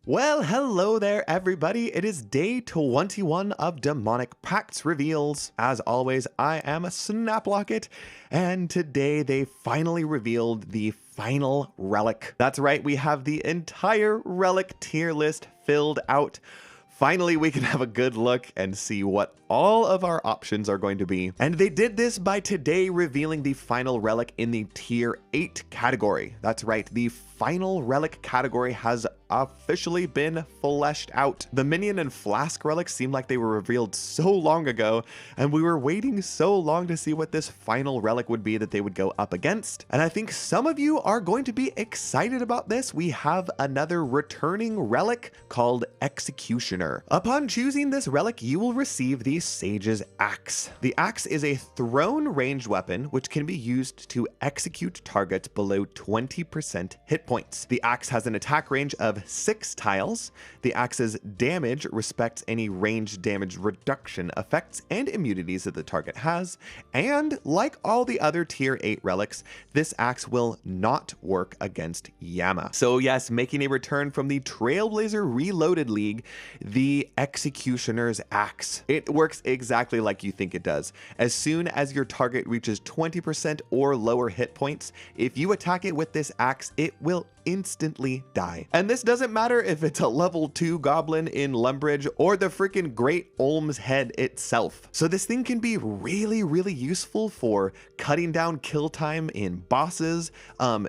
Well, hello there, everybody. It is day 21 of Demonic Pacts reveals. As always, I am Snaplocket, and today they finally revealed the final relic. That's right, we have the entire relic tier list filled out. Finally, we can have a good look and see what all of our options are going to be. And they did this by today revealing the final relic in the tier 8 category. That's right, the final relic category has officially been fleshed out. The minion and flask relics seemed like they were revealed so long ago, and we were waiting so long to see what this final relic would be that they would go up against. And I think some of you are going to be excited about this. We have another returning relic called Executioner. Upon choosing this relic, you will receive the Sage's Axe. The axe is a thrown ranged weapon which can be used to execute targets below 20% hit points. The axe has an attack range of 6 tiles. The axe's damage respects any ranged damage reduction effects and immunities that the target has, and like all the other tier 8 relics, this axe will not work against Yama. So yes, making a return from the Trailblazer Reloaded League, the Executioner's Axe. It works exactly like you think it does. As soon as your target reaches 20% or lower hit points, if you attack it with this axe, it will instantly die. And this doesn't matter if it's a level 2 goblin in Lumbridge or the freaking Great Olm's head itself. So this thing can be really useful for cutting down kill time in bosses,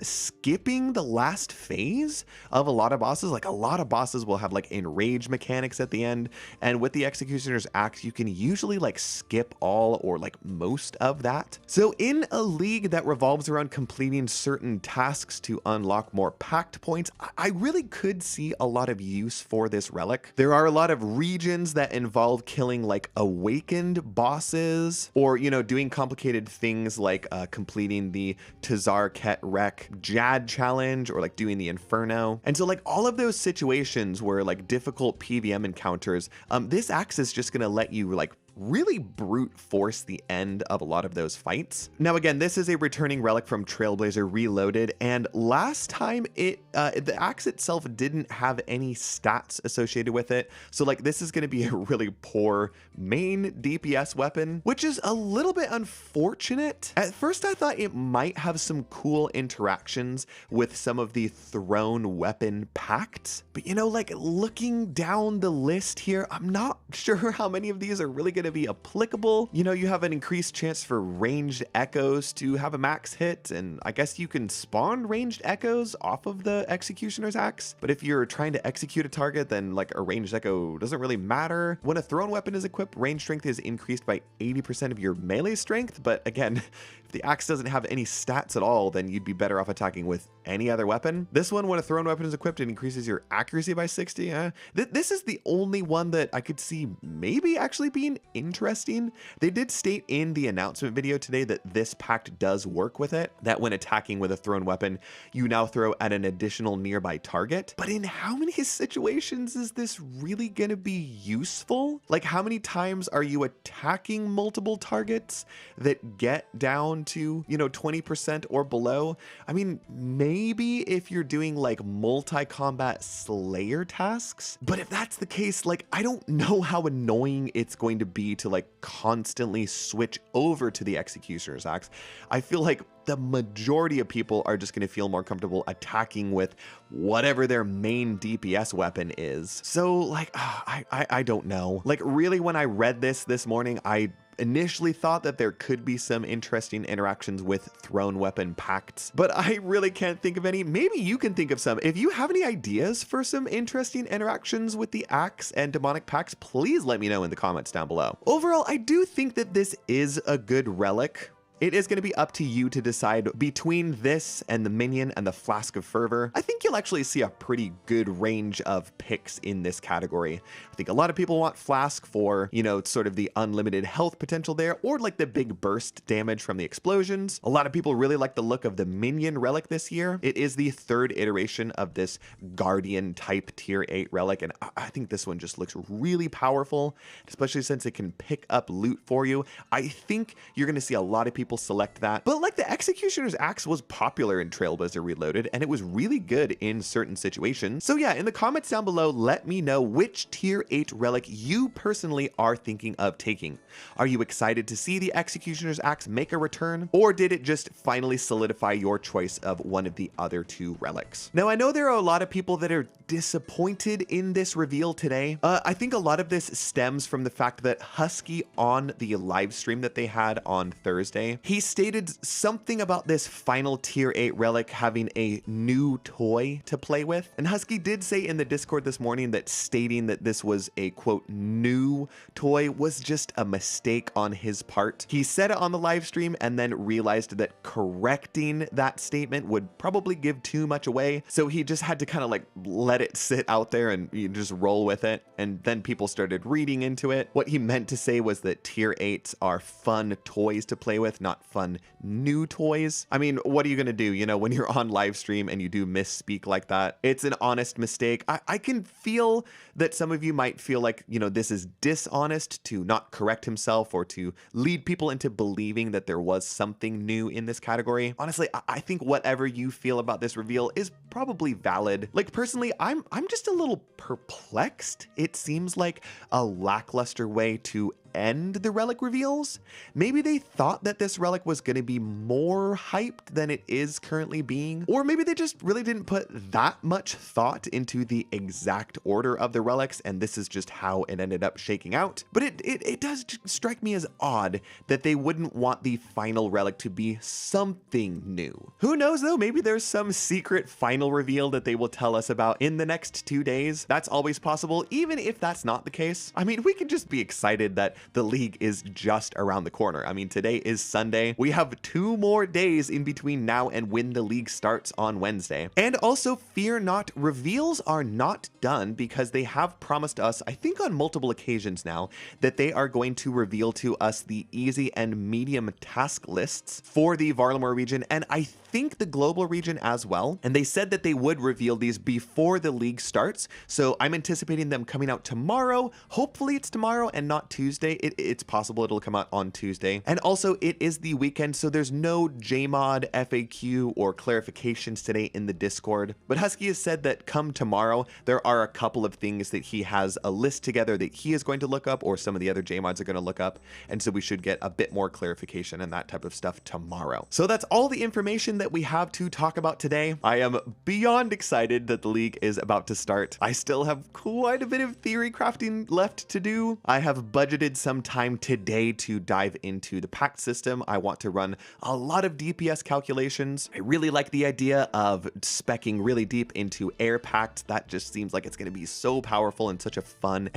skipping the last phase of a lot of bosses. Like a lot of bosses will have like enrage mechanics at the end, and with the Executioner's Axe you can usually like skip all or like most of that. So in a league that revolves around completing certain tasks to unlock more pact points, I really could see a lot of use for this relic. There are a lot of regions that involve killing like awakened bosses, or doing complicated things like completing the Tazar Ket Rek Jad challenge, or like doing the Inferno. And so like all of those situations where like difficult PvM encounters, this axe is just gonna let you like really brute force the end of a lot of those fights. Now again, this is a returning relic from Trailblazer Reloaded, and last time the axe itself didn't have any stats associated with it, so like this is going to be a really poor main DPS weapon, which is a little bit unfortunate. At first I thought it might have some cool interactions with some of the thrown weapon pacts, but like looking down the list here, I'm not sure how many of these are really going to be applicable. You have an increased chance for ranged echoes to have a max hit, and I guess you can spawn ranged echoes off of the Executioner's Axe, but if you're trying to execute a target, then like a ranged echo doesn't really matter. When a thrown weapon is equipped, range strength is increased by 80% of your melee strength, but again, if the axe doesn't have any stats at all, then you'd be better off attacking with any other weapon. This one, when a thrown weapon is equipped, it increases your accuracy by 60. This is the only one that I could see maybe actually being interesting. They did state in the announcement video today that this pact does work with it, that when attacking with a thrown weapon, you now throw at an additional nearby target. But in how many situations is this really going to be useful? Like how many times are you attacking multiple targets that get down to 20% or below? I mean, maybe if you're doing like multi-combat slayer tasks, but if that's the case, like I don't know how annoying it's going to be to like constantly switch over to the Executioner's Axe. I feel like the majority of people are just going to feel more comfortable attacking with whatever their main DPS weapon is. So like, I don't know. Like really, when I read this morning, I initially thought that there could be some interesting interactions with thrown weapon pacts, but I really can't think of any. Maybe you can think of some. If you have any ideas for some interesting interactions with the axe and demonic pacts, please let me know in the comments down below. Overall, I do think that this is a good relic. It is going to be up to you to decide between this and the minion and the Flask of Fervor. I think you'll actually see a pretty good range of picks in this category. I think a lot of people want Flask for, sort of the unlimited health potential there, or like the big burst damage from the explosions. A lot of people really like the look of the minion relic this year. It is the 3rd iteration of this Guardian type tier 8 relic, and I think this one just looks really powerful, especially since it can pick up loot for you. I think you're going to see a lot of people people select that. But like the Executioner's Axe was popular in Trailblazer Reloaded, and it was really good in certain situations. So yeah, in the comments down below, let me know which tier 8 relic you personally are thinking of taking. Are you excited to see the Executioner's Axe make a return, or did it just finally solidify your choice of one of the other 2 relics? Now, I know there are a lot of people that are disappointed in this reveal today. I think a lot of this stems from the fact that Husky, on the live stream that they had on Thursday, he stated something about this final tier 8 relic having a new toy to play with. And Husky did say in the Discord this morning that stating that this was a quote new toy was just a mistake on his part. He said it on the live stream and then realized that correcting that statement would probably give too much away. So he just had to kind of like let it sit out there and you just roll with it. And then people started reading into it. What he meant to say was that tier 8s are fun toys to play with, not fun new toys. I mean, what are you gonna do? You know, when you're on live stream and you do misspeak like that, it's an honest mistake. I can feel that some of you might feel like, you know, this is dishonest to not correct himself or to lead people into believing that there was something new in this category. Honestly, I think whatever you feel about this reveal is probably valid. Like personally, I'm just a little perplexed. It seems like a lackluster way to end the relic reveals. Maybe they thought that this relic was going to be more hyped than it is currently being, or maybe they just really didn't put that much thought into the exact order of the relics, and this is just how it ended up shaking out. But it does strike me as odd that they wouldn't want the final relic to be something new. Who knows though, maybe there's some secret final reveal that they will tell us about in the next 2 days. That's always possible. Even if that's not the case, I mean, we can just be excited that the league is just around the corner. I mean, today is Sunday. We have 2 more days in between now and when the league starts on Wednesday. And also, fear not, reveals are not done because they have promised us, I think on multiple occasions now, that they are going to reveal to us the easy and medium task lists for the Varlamore region, and I think the global region as well. And they said that they would reveal these before the league starts. So I'm anticipating them coming out tomorrow. Hopefully it's tomorrow and not Tuesday. It's possible it'll come out on Tuesday. And also it is the weekend, so there's no JMod, FAQ, or clarifications today in the Discord. But Husky has said that come tomorrow, there are a couple of things that he has a list together that he is going to look up, or some of the other JMods are going to look up. And so we should get a bit more clarification and that type of stuff tomorrow. So that's all the information that we have to talk about today. I am beyond excited that the league is about to start. I still have quite a bit of theory crafting left to do. I have budgeted some time today to dive into the pact system. I want to run a lot of DPS calculations. I really like the idea of speccing really deep into air pact. That just seems like it's going to be so powerful and such a fun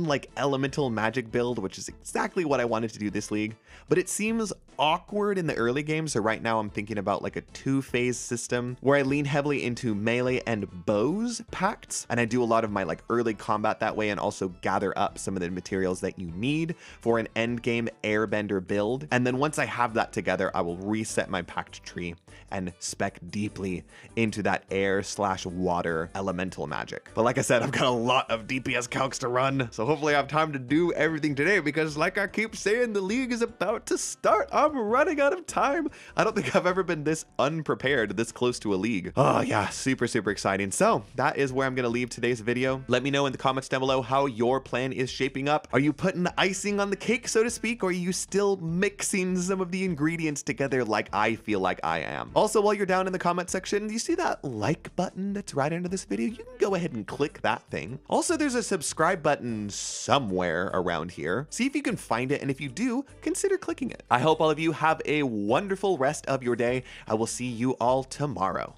like elemental magic build, which is exactly what I wanted to do this league. But it seems awkward in the early game, so right now I'm thinking about like a 2-phase system where I lean heavily into melee and bows pacts, and I do a lot of my like early combat that way and also gather up some of the materials that you need for an end game airbender build. And then once I have that together, I will reset my pact tree and spec deeply into that air/water elemental magic. But like I said, I've got a lot of DPS calcs to run, so hopefully I have time to do everything today, because like I keep saying, the league is about to start. I'm running out of time. I don't think I've ever been this unprepared this close to a league. Oh yeah, super exciting. So that is where I'm gonna leave today's video. Let me know in the comments down below how your plan is shaping up. Are you putting the icing on the cake, so to speak, or are you still mixing some of the ingredients together like I feel like I am? Also, while you're down in the comment section, you see that like button that's right under this video? You can go ahead and click that thing. Also, there's a subscribe button somewhere around here. See if you can find it, and if you do, consider clicking it. I hope all of you have a wonderful rest of your day. I will see you all tomorrow.